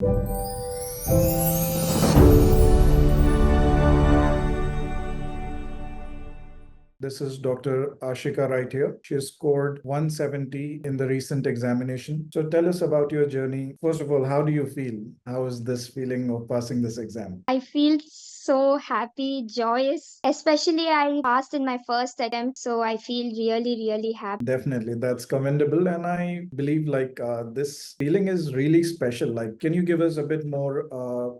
This is Dr. Ashika right here. She has scored 170 in the recent examination. So tell us about your journey. First of all, how do you feel? How is this feeling of passing this exam? I feel so happy, joyous. Especially I passed in my first attempt, so I feel really, really happy. Definitely, that's commendable. And I believe this feeling is really special. Like, can you give us a bit more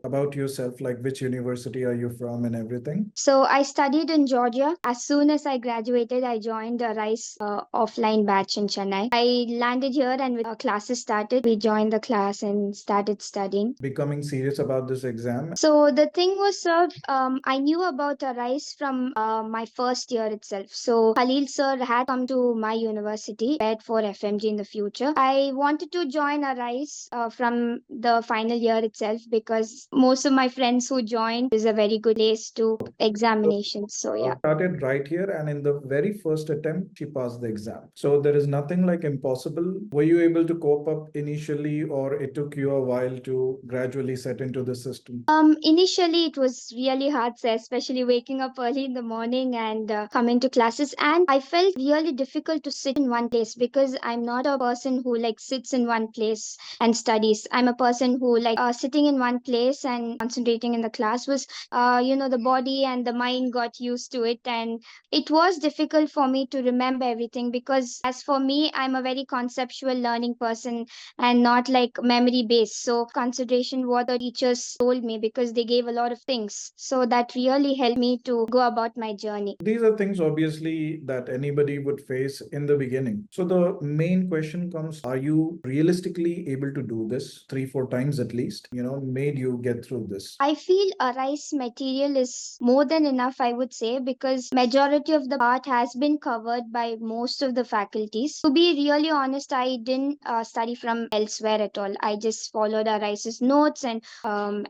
about yourself? Like, which university are you from and everything? So I studied in Georgia. As soon as I graduated, I joined a RISE offline batch in Chennai. I landed here and with classes started, we joined the class and started studying. Becoming serious about this exam. So the thing was, sir, I knew about RISE from my first year itself. So Khalil sir had come to my university, prepared for FMG in the future. I wanted to join RISE from the final year itself because most of my friends who joined is a very good place to examinations. So yeah. Started right here, and in the very first attempt, she passed the exam. So there is nothing like impossible. Were you able to cope up initially, or it took you a while to gradually set into the system? Initially it was really hard, sir, especially waking up early in the morning and coming to classes. And I felt really difficult to sit in one place because I'm not a person who like sits in one place and studies. I'm a person who like sitting in one place and concentrating in the class was, the body and the mind got used to it. And it was difficult for me to remember everything because as for me, I'm a very conceptual learning person and not like memory based. So consideration what the teachers told me because they gave a lot of things. So that really helped me to go about my journey. These are things obviously that anybody would face in the beginning. So the main question comes, are you realistically able to do this 3, 4 times at least? Made you get through this? I feel a rice material is more than enough, I would say, because majority of the part has been covered by most of the faculties. To be really honest, I didn't study from elsewhere at all. I just followed a rice's notes and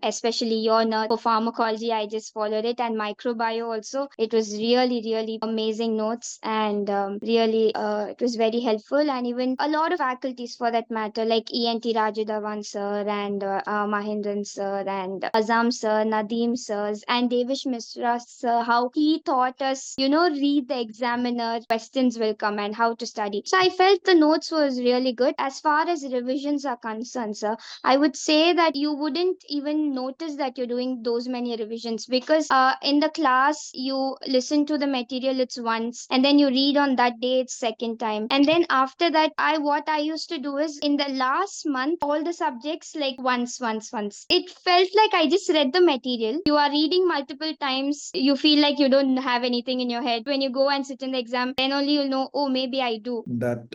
especially your note for pharmacology, I just followed it and microbio also. It was really, really amazing notes and really it was very helpful and even a lot of faculties for that matter, like ENT Rajudavan sir and Mahindran sir and Azam sir, Nadeem sirs, and Devish Mishra sir, how he taught us, read the examiner, questions will come and how to study. So I felt the notes was really good. As far as revisions are concerned, sir, I would say that you wouldn't even notice that you're doing those many revisions because in the class you listen to the material it's once and then you read on that day it's second time and then after that what I used to do is in the last month all the subjects like once it felt like I just read the material. You are reading multiple times, you feel like you don't have anything in your head. When you go and sit in the exam then only you'll know, oh, maybe I do. That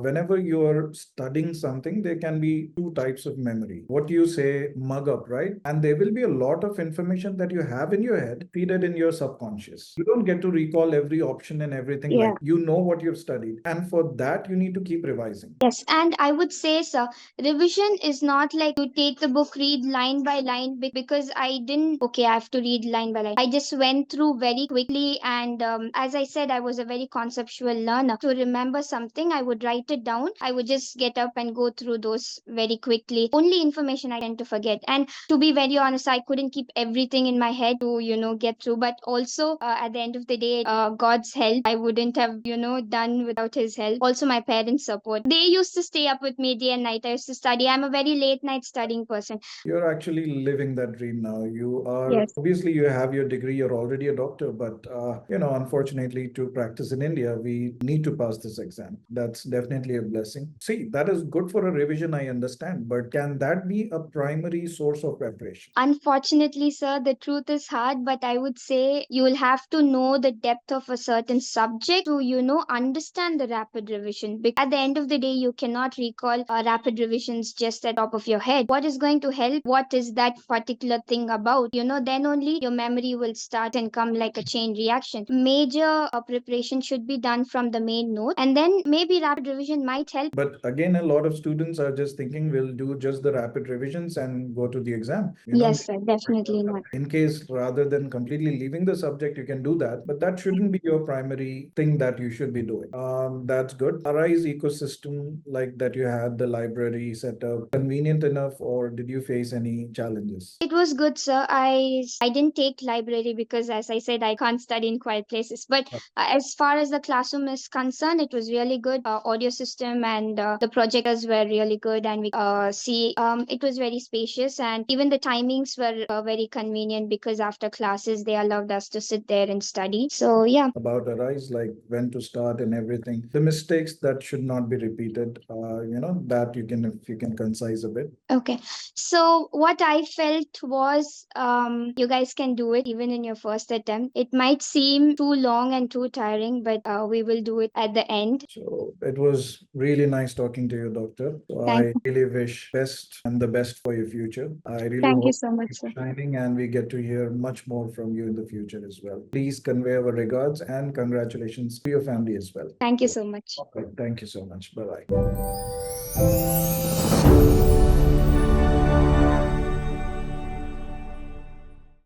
whenever you're studying something, there can be two types of memory. What you say, mug up, right? And there will be a lot of information that you have in your head, feeded in your subconscious. You don't get to recall every option and everything, Yeah. like you know what you've studied. And for that, you need to keep revising. Yes, and I would say, sir, revision is not like you take the book, read line by line, because I didn't, okay, I have to read line by line. I just went through very quickly, and as I said, I was a very conceptual learner. To remember something, I would write it down. I would just get up and go through those very quickly. Only information I tend to forget. And to be very honest, I couldn't keep everything in my head to, get through. But also, at the end of the day, God's help, I wouldn't have, done without His help. Also, my parents' support. They used to stay up with me day and night. I used to study. I'm a very late night studying person. You're actually living that dream now. You are Yes. obviously you have your degree, you're already a doctor, but unfortunately, to practice in India, we need to pass this exam. That's definitely a blessing. See, that is good for a revision, I understand, but can that be a primary source of preparation? Unfortunately, sir, the truth is hard, but I would say you will have to know the depth of a certain subject to, understand the rapid revision. Because at the end of the day, you cannot recall rapid revisions just at top of your head. What is going to help? What is that particular thing about? Then only your memory will start and come like a chain reaction. Major preparation should be done from the main note, and then maybe rapid revision might help. But again, a lot of students are just thinking we'll do just the rapid revisions and go to the exam. Yes, sir, definitely not. In case case, rather than completely leaving the subject, you can do that, but that shouldn't be your primary thing that you should be doing. That's good. Arise ecosystem like that you had, the library setup, convenient enough, or did you face any challenges? It was good, sir. I didn't take library because, as I said, I can't study in quiet places. But as far as the classroom is concerned, it was really good. Audio system and the projectors were really good, and we see it was very spacious, and even the timings were very convenient because after classes they allowed us to sit there and study. So yeah. About Arise, like when to start and everything. The mistakes that should not be repeated, that you can, if you can concise a bit. Okay. So what I felt was you guys can do it even in your first attempt. It might seem too long and too tiring, but we will do it at the end. So it was really nice talking to you, Doctor. So Thank I really wish best and the best for your future. I really Thank you hope so much, you sir. keep shining and we get to hear much more from you in the future as well. Please convey our regards and congratulations to your family as well. Thank you so much. Okay, thank you so much. Bye bye.